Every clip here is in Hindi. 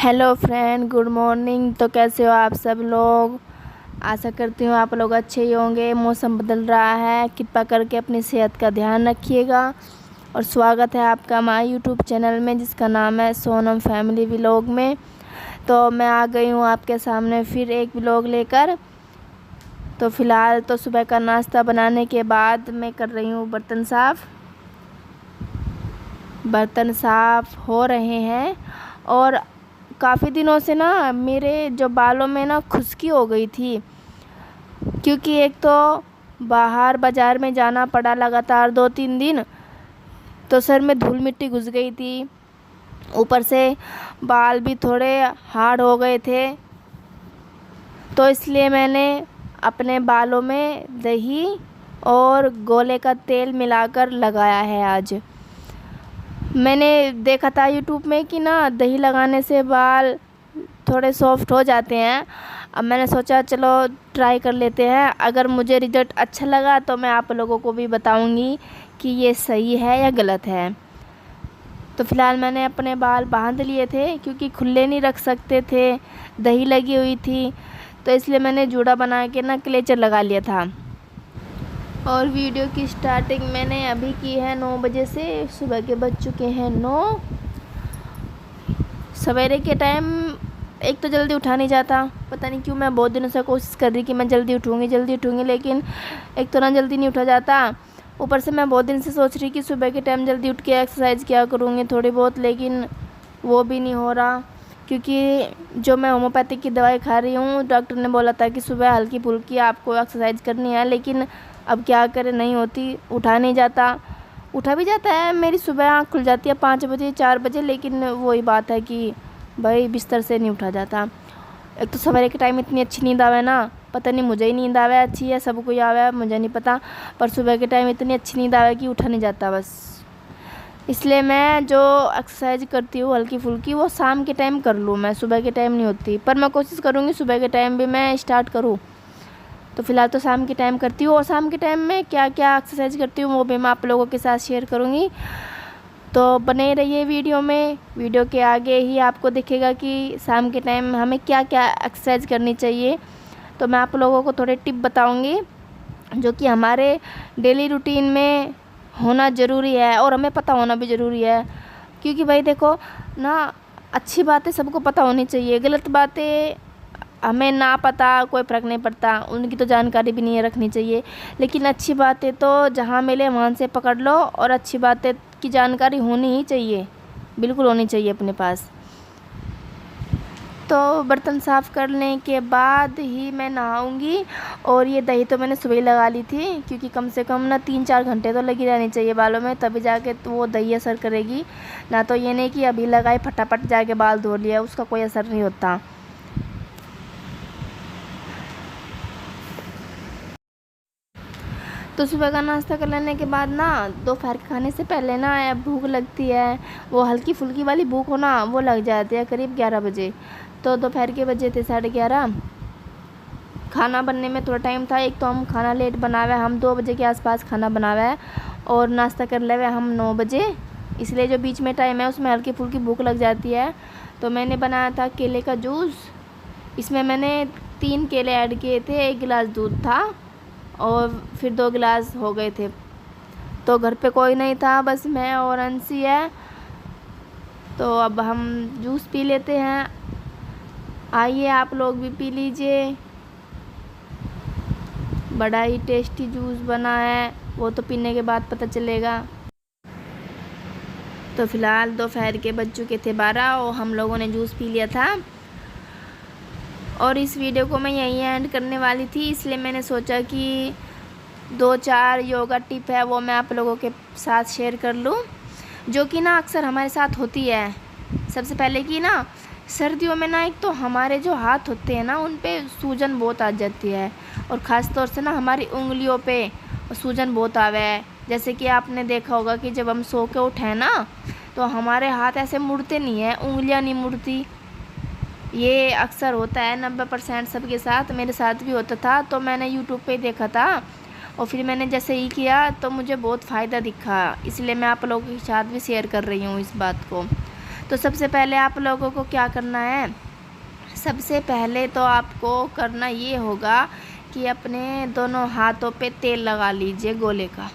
Hello friend, good morning. तो कैसे हो आप सब लोग। आशा करती हूँ आप लोग अच्छे ही होंगे। मौसम बदल रहा है, कृपा करके अपनी सेहत का ध्यान रखिएगा। और स्वागत है आपका हमारे यूट्यूब चैनल में जिसका नाम है सोनम फैमिली व्लॉग में। तो मैं आ गई हूँ आपके सामने फिर एक व्लॉग लेकर। तो फ़िलहाल तो सुबह का नाश्ता बनाने के बाद मैं कर रही हूँ बर्तन साफ़ हो रहे हैं। और काफ़ी दिनों से ना मेरे जो बालों में ना खुश्की हो गई थी, क्योंकि एक तो बाहर बाज़ार में जाना पड़ा लगातार 2-3 दिन, तो सर में धूल मिट्टी घुस गई थी। ऊपर से बाल भी थोड़े हार्ड हो गए थे, तो इसलिए मैंने अपने बालों में दही और गोले का तेल मिलाकर लगाया है। आज मैंने देखा था यूट्यूब में कि ना दही लगाने से बाल थोड़े सॉफ्ट हो जाते हैं। अब मैंने सोचा चलो ट्राई कर लेते हैं। अगर मुझे रिज़ल्ट अच्छा लगा तो मैं आप लोगों को भी बताऊंगी कि ये सही है या गलत है। तो फ़िलहाल मैंने अपने बाल बांध लिए थे, क्योंकि खुले नहीं रख सकते थे, दही लगी हुई थी। तो इसलिए मैंने जूड़ा बना के ना क्लेचर लगा लिया था। और वीडियो की स्टार्टिंग मैंने अभी की है 9 बजे से। सुबह के बज चुके हैं 9। सवेरे के टाइम एक तो जल्दी उठा नहीं जाता, पता नहीं क्यों। मैं बहुत दिनों से कोशिश कर रही कि मैं जल्दी उठूँगी, लेकिन एक तो ना जल्दी नहीं उठा जाता। ऊपर से मैं बहुत दिन से सोच रही कि सुबह के टाइम जल्दी उठ के एक्सरसाइज किया करूँगी थोड़ी बहुत, लेकिन वो भी नहीं हो रहा। क्योंकि जो मैं होम्योपैथिक की दवाई खा रही हूँ, डॉक्टर ने बोला था कि सुबह हल्की फुल्की आपको एक्सरसाइज करनी है, लेकिन अब क्या करें, नहीं होती, उठा नहीं जाता। उठा भी जाता है, मेरी सुबह आँख खुल जाती है 5 बजे 4 बजे, लेकिन वही बात है कि भाई बिस्तर से नहीं उठा जाता। एक तो सवेरे के टाइम इतनी अच्छी नींद आवे ना, पता नहीं मुझे ही नींद आवे अच्छी है, सबको ही आवे मुझे नहीं पता, पर सुबह के टाइम इतनी अच्छी नींद आवे कि उठा नहीं जाता बस। इसलिए मैं जो एक्सरसाइज करती हूँ हल्की फुल्की, वो शाम के टाइम कर लूँ, मैं सुबह के टाइम नहीं होती। पर मैं कोशिश करूँगी सुबह के टाइम भी मैं स्टार्ट करूँ। तो फ़िलहाल तो शाम के टाइम करती हूँ। और शाम के टाइम में क्या क्या एक्सरसाइज करती हूँ वो भी मैं आप लोगों के साथ शेयर करूँगी। तो बने रहिए वीडियो में। वीडियो के आगे ही आपको दिखेगा कि शाम के टाइम हमें क्या क्या एक्सरसाइज करनी चाहिए। तो मैं आप लोगों को थोड़े टिप बताऊँगी जो कि हमारे डेली रूटीन में होना ज़रूरी है, और हमें पता होना भी ज़रूरी है। क्योंकि भाई देखो ना, अच्छी बातें सबको पता होनी चाहिए, गलत बातें हमें ना पता कोई फ़र्क नहीं पड़ता, उनकी तो जानकारी भी नहीं रखनी चाहिए। लेकिन अच्छी बातें तो जहाँ मिले वहाँ से पकड़ लो, और अच्छी बातें की जानकारी होनी ही चाहिए, बिल्कुल होनी चाहिए अपने पास। तो बर्तन साफ़ करने के बाद ही मैं नहाऊंगी। और ये दही तो मैंने सुबह ही लगा ली थी, क्योंकि कम से कम ना 3-4 घंटे तो लगी रहनी चाहिए बालों में, तभी जाके तो वो दही असर करेगी। ना तो ये नहीं कि अभी लगाई फटाफट जाके बाल धो लिया, उसका कोई असर नहीं होता। तो सुबह का नाश्ता कर लेने के बाद ना दोपहर के खाने से पहले ना भूख लगती है, वो हल्की फुल्की वाली भूख हो ना, वो लग जाती है करीब 11 बजे। तो दोपहर के बजे थे 11:30। खाना बनने में थोड़ा टाइम था। एक तो हम खाना लेट बनावे, हम 2 बजे के आसपास खाना बनावे है, और नाश्ता कर लेवे हम 9 बजे। इसलिए जो बीच में टाइम है उसमें हल्की फुल्की भूख लग जाती है। तो मैंने बनाया था केले का जूस। इसमें मैंने 3 केले ऐड किए थे, 1 गिलास दूध था, और फिर 2 गिलास हो गए थे। तो घर पे कोई नहीं था, बस मैं और अंशी है। तो अब हम जूस पी लेते हैं। आइए आप लोग भी पी लीजिए। बड़ा ही टेस्टी जूस बना है, वो तो पीने के बाद पता चलेगा। तो फ़िलहाल दोपहर के बज चुके थे 12 और हम लोगों ने जूस पी लिया था। और इस वीडियो को मैं यहीं एंड करने वाली थी, इसलिए मैंने सोचा कि 2-4 योगा टिप है वो मैं आप लोगों के साथ शेयर कर लूँ, जो कि ना अक्सर हमारे साथ होती है। सबसे पहले कि ना सर्दियों में ना एक तो हमारे जो हाथ होते हैं ना उन पे सूजन बहुत आ जाती है, और ख़ास तौर से ना हमारी उंगलियों पे सूजन बहुत आवे है। जैसे कि आपने देखा होगा कि जब हम सो के उठे ना तो हमारे हाथ ऐसे मुड़ते नहीं हैं, उंगलियां नहीं मुड़ती। ये अक्सर होता है 90% सबके साथ, मेरे साथ भी होता था। तो मैंने यूट्यूब पे देखा था और फिर मैंने जैसे ही किया तो मुझे बहुत फ़ायदा दिखा, इसलिए मैं आप लोगों के साथ भी शेयर कर रही हूँ इस बात को। तो सबसे पहले आप लोगों को क्या करना है, सबसे पहले तो आपको करना ये होगा कि अपने दोनों हाथों पे तेल लगा लीजिए गोले का।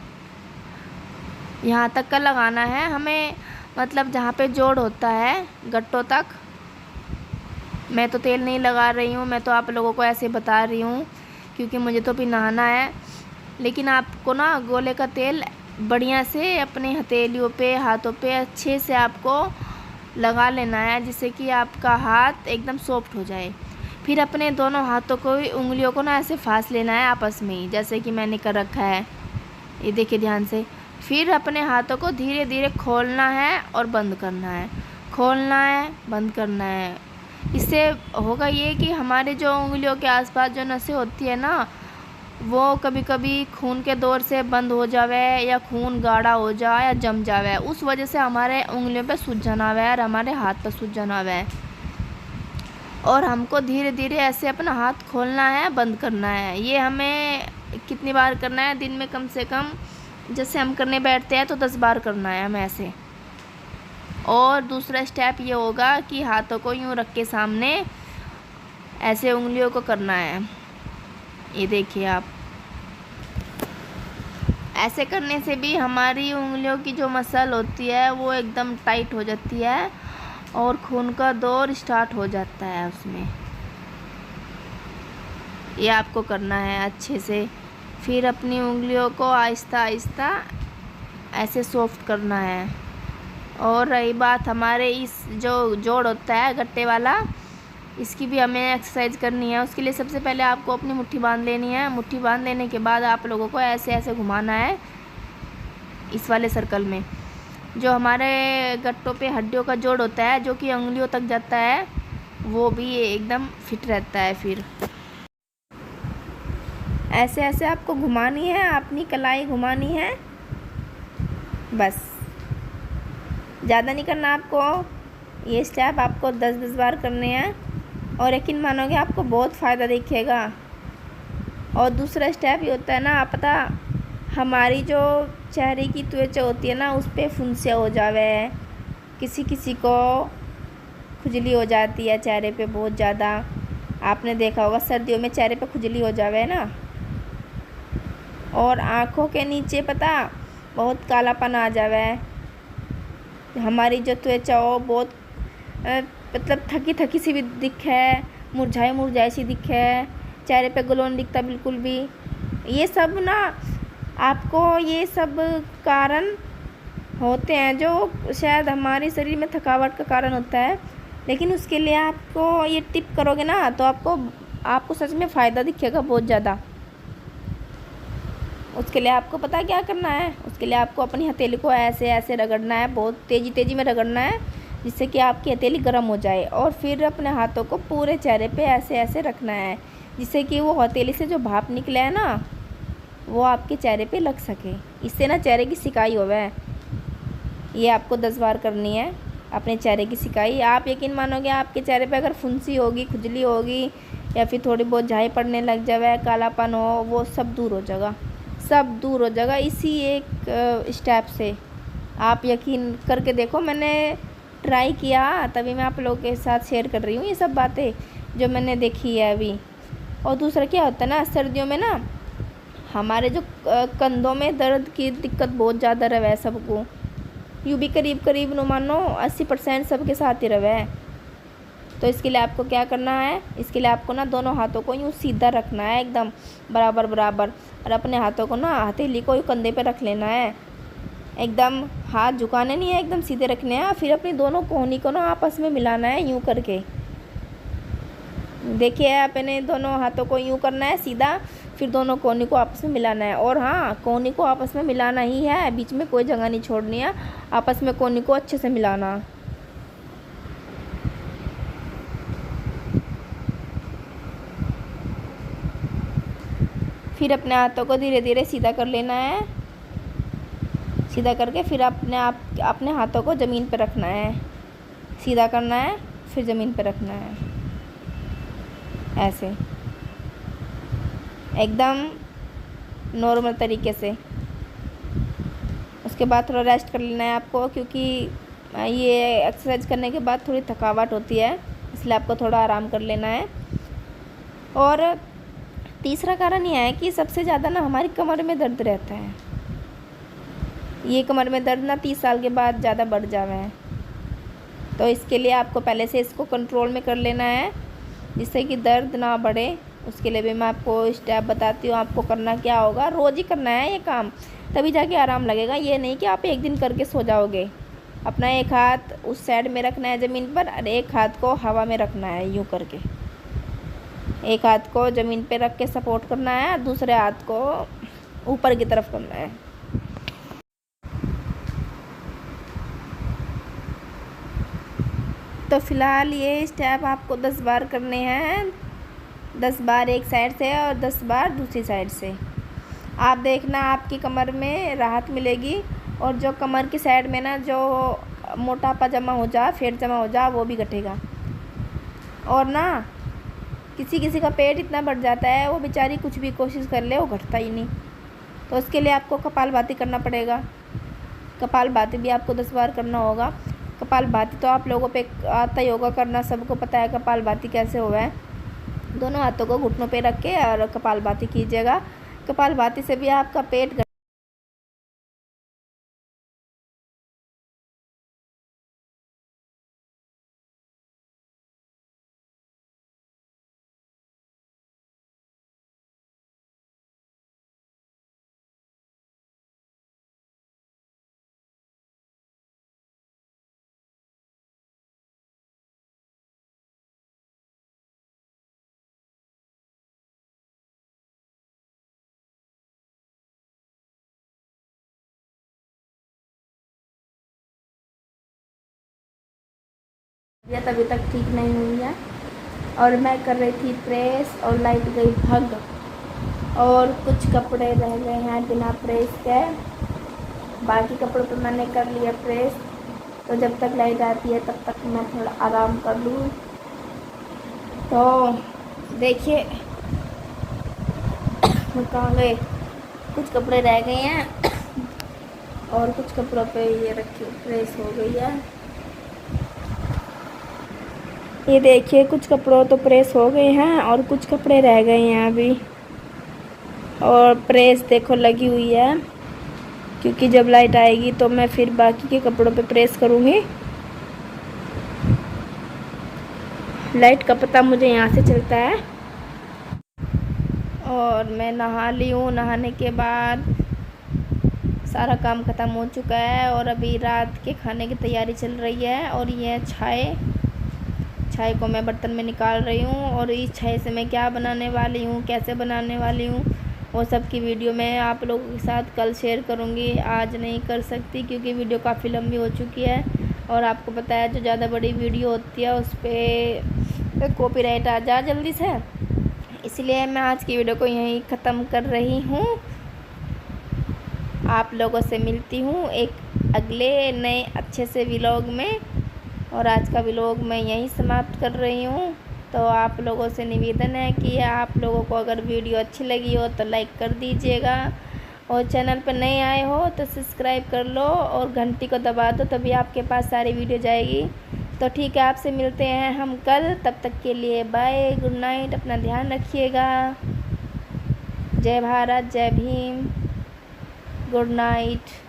यहाँ तक का लगाना है हमें, मतलब जहाँ पे जोड़ होता है गट्टों तक। मैं तो तेल नहीं लगा रही हूँ, मैं तो आप लोगों को ऐसे बता रही हूँ क्योंकि मुझे तो भी नहाना है। लेकिन आपको ना गोले का तेल बढ़िया से अपने हथेलियों पे, हाथों पे अच्छे से आपको लगा लेना है, जिससे कि आपका हाथ एकदम सॉफ्ट हो जाए। फिर अपने दोनों हाथों को, उंगलियों को ना ऐसे फांस लेना है आपस में ही, जैसे कि मैंने कर रखा है, ये देखिए ध्यान से। फिर अपने हाथों को धीरे धीरे खोलना है और बंद करना है, खोलना है, बंद करना है। इससे होगा ये कि हमारे जो उंगलियों के आसपास जो नसें होती है ना, वो कभी कभी खून के दौर से बंद हो जावे या खून गाढ़ा हो जाए या जम जावे, उस वजह से हमारे उंगलियों पे सूजन आवे और हमारे हाथ पर सूजन आवे। और हमको धीरे धीरे ऐसे अपना हाथ खोलना है, बंद करना है। ये हमें कितनी बार करना है दिन में, कम से कम जैसे हम करने बैठते हैं तो 10 बार करना है हमें ऐसे। और दूसरा स्टेप ये होगा कि हाथों को यूँ रख के सामने ऐसे उंगलियों को करना है, ये देखिए आप। ऐसे करने से भी हमारी उंगलियों की जो मसल होती है वो एकदम टाइट हो जाती है और खून का दौर स्टार्ट हो जाता है उसमें। ये आपको करना है अच्छे से। फिर अपनी उंगलियों को आहिस्ता आहिस्ता ऐसे सॉफ्ट करना है। और रही बात हमारे इस जो जोड़ होता है गट्टे वाला, इसकी भी हमें एक्सरसाइज करनी है। उसके लिए सबसे पहले आपको अपनी मुट्ठी बांध लेनी है। मुट्ठी बांध लेने के बाद आप लोगों को ऐसे ऐसे घुमाना है इस वाले सर्कल में। जो हमारे गट्टों पे हड्डियों का जोड़ होता है जो कि उंगलियों तक जाता है, वो भी एकदम फिट रहता है। फिर ऐसे ऐसे आपको घुमानी है, अपनी कलाई घुमानी है, बस ज़्यादा नहीं करना आपको। ये स्टेप आपको 10-10 बार करने हैं और यकीन मानोगे आपको बहुत फ़ायदा दिखेगा। और दूसरा स्टेप ये होता है ना, पता, हमारी जो चेहरे की त्वचा होती है ना, उस पर फुंसिया हो जावे, किसी किसी को खुजली हो जाती है चेहरे पे बहुत ज़्यादा। आपने देखा होगा सर्दियों में चेहरे पे खुजली हो जावे ना। और आँखों के नीचे पता बहुत कालापन आ जावे। हमारी जो त्वचा हो बहुत मतलब थकी थकी सी भी दिखे, मुरझाई मुरझाई सी दिखे, चेहरे पे ग्लो नहीं दिखता बिल्कुल भी। ये सब ना आपको, ये सब कारण होते हैं जो शायद हमारे शरीर में थकावट का कारण होता है। लेकिन उसके लिए आपको ये टिप करोगे ना तो आपको सच में फ़ायदा दिखेगा बहुत ज़्यादा। उसके लिए आपको पता क्या करना है, उसके लिए आपको अपनी हथेली को ऐसे ऐसे रगड़ना है, बहुत तेज़ी तेज़ी में रगड़ना है, जिससे कि आपकी हथेली गर्म हो जाए। और फिर अपने हाथों को पूरे चेहरे पे ऐसे ऐसे रखना है, जिससे कि वो हथेली से जो भाप निकला है ना, वो आपके चेहरे पे लग सके। इससे ना चेहरे की सिकाई होवे। ये आपको 10 बार करनी है अपने चेहरे की सिकाई। आप यकीन मानोगे आपके चेहरे पे अगर फुंसी होगी, खुजली होगी या फिर थोड़ी बहुत झाई पड़ने लग जाए, कालापन हो, वो सब दूर हो जाएगा, सब दूर हो जाएगा इसी एक स्टेप से। आप यकीन करके देखो, मैंने ट्राई किया तभी मैं आप लोगों के साथ शेयर कर रही हूँ ये सब बातें जो मैंने देखी है अभी। और दूसरा क्या होता है ना, सर्दियों में ना हमारे जो कंधों में दर्द की दिक्कत बहुत ज़्यादा रहे सबको, यूँ भी करीब करीब नो मानो 80% सबके साथ ही रहे। तो इसके लिए आपको क्या करना है, इसके लिए आपको ना दोनों हाथों को यूँ सीधा रखना है एकदम बराबर बराबर, और अपने हाथों को ना हथेली को कंधे पे रख लेना है। एकदम हाथ झुकाने नहीं है, एकदम सीधे रखने हैं। फिर अपनी दोनों कोहनी को ना आपस में मिलाना है यूँ करके। देखिए अपने दोनों हाथों को यूँ करना है सीधा, फिर दोनों कोहनी को आपस में मिलाना है। और हाँ, कोहनी को आपस में मिलाना ही है, बीच में कोई जगह नहीं छोड़नी है, आपस में कोहनी को अच्छे से मिलाना। फिर अपने हाथों को धीरे धीरे सीधा कर लेना है। सीधा करके फिर अपने हाथों को ज़मीन पर रखना है, सीधा करना है, फिर ज़मीन पर रखना है ऐसे एकदम नॉर्मल तरीके से। उसके बाद थोड़ा रेस्ट कर लेना है आपको, क्योंकि ये एक्सरसाइज करने के बाद थोड़ी थकावट होती है, इसलिए आपको थोड़ा आराम कर लेना है। और तीसरा कारण यह है कि सबसे ज़्यादा ना हमारी कमर में दर्द रहता है। ये कमर में दर्द ना 30 साल के बाद ज़्यादा बढ़ जावे है, तो इसके लिए आपको पहले से इसको कंट्रोल में कर लेना है, जिससे कि दर्द ना बढ़े। उसके लिए भी मैं आपको स्टेप बताती हूँ। आपको करना क्या होगा, रोज़ ही करना है ये काम, तभी जाके आराम लगेगा। ये नहीं कि आप एक दिन करके सो जाओगे। अपना एक हाथ उस साइड में रखना है ज़मीन पर, और एक हाथ को हवा में रखना है यूँ करके। एक हाथ को ज़मीन पे रख के सपोर्ट करना है, और दूसरे हाथ को ऊपर की तरफ करना है। तो फ़िलहाल ये स्टेप आपको 10 बार करने हैं। 10 बार एक साइड से और 10 बार दूसरी साइड से। आप देखना आपकी कमर में राहत मिलेगी, और जो कमर की साइड में ना जो मोटापा जमा हो जा, फैट जमा हो जा, वो भी घटेगा। और ना किसी किसी का पेट इतना बढ़ जाता है, वो बेचारी कुछ भी कोशिश कर ले, वो घटता ही नहीं। तो उसके लिए आपको कपालभाति करना पड़ेगा। कपालभाति भी आपको 10 बार करना होगा। कपालभाति तो आप लोगों पे आता ही होगा करना, सबको पता है कपालभाति कैसे हुआ है। दोनों हाथों को घुटनों पे रख के और कपालभाति कीजिएगा। कपालभाति से भी आपका पेट अभी तक ठीक नहीं हुई है, और मैं कर रही थी प्रेस और लाइट गई भग, और कुछ कपड़े रह गए हैं बिना प्रेस के। बाकी कपड़ों पे मैंने कर लिया प्रेस, तो जब तक लाइट आती है तब तक मैं थोड़ा आराम कर लूँ। तो देखिए कहाँ गए, कुछ कपड़े रह गए हैं और कुछ कपड़ों पे ये रखी प्रेस हो गई है। ये देखिए कुछ कपड़ों तो प्रेस हो गए हैं और कुछ कपड़े रह गए हैं अभी, और प्रेस देखो लगी हुई है, क्योंकि जब लाइट आएगी तो मैं फिर बाकी के कपड़ों पे प्रेस करूँगी। लाइट का पता मुझे यहाँ से चलता है। और मैं नहा ली हूँ। नहाने के बाद सारा काम ख़त्म हो चुका है, और अभी रात के खाने की तैयारी चल रही है। और ये छाय को मैं बर्तन में निकाल रही हूँ, और इस छाय से मैं क्या बनाने वाली हूँ, कैसे बनाने वाली हूँ, वो सब की वीडियो मैं आप लोगों के साथ कल शेयर करूँगी। आज नहीं कर सकती क्योंकि वीडियो काफ़ी लंबी हो चुकी है, और आपको पता है जो ज़्यादा बड़ी वीडियो होती है उस पर कॉपीराइट आ जा जल्दी से, इसलिए मैं आज की वीडियो को यहीं ख़त्म कर रही हूँ। आप लोगों से मिलती हूँ एक अगले नए अच्छे से व्लॉग में, और आज का व्लॉग मैं यहीं समाप्त कर रही हूँ। तो आप लोगों से निवेदन है कि आप लोगों को अगर वीडियो अच्छी लगी हो तो लाइक कर दीजिएगा, और चैनल पर नए आए हो तो सब्सक्राइब कर लो और घंटी को दबा दो, तभी आपके पास सारी वीडियो जाएगी। तो ठीक है, आपसे मिलते हैं हम कल, तब तक के लिए बाय, गुड नाइट, अपना ध्यान रखिएगा। जय भारत, जय भीम, गुड नाइट।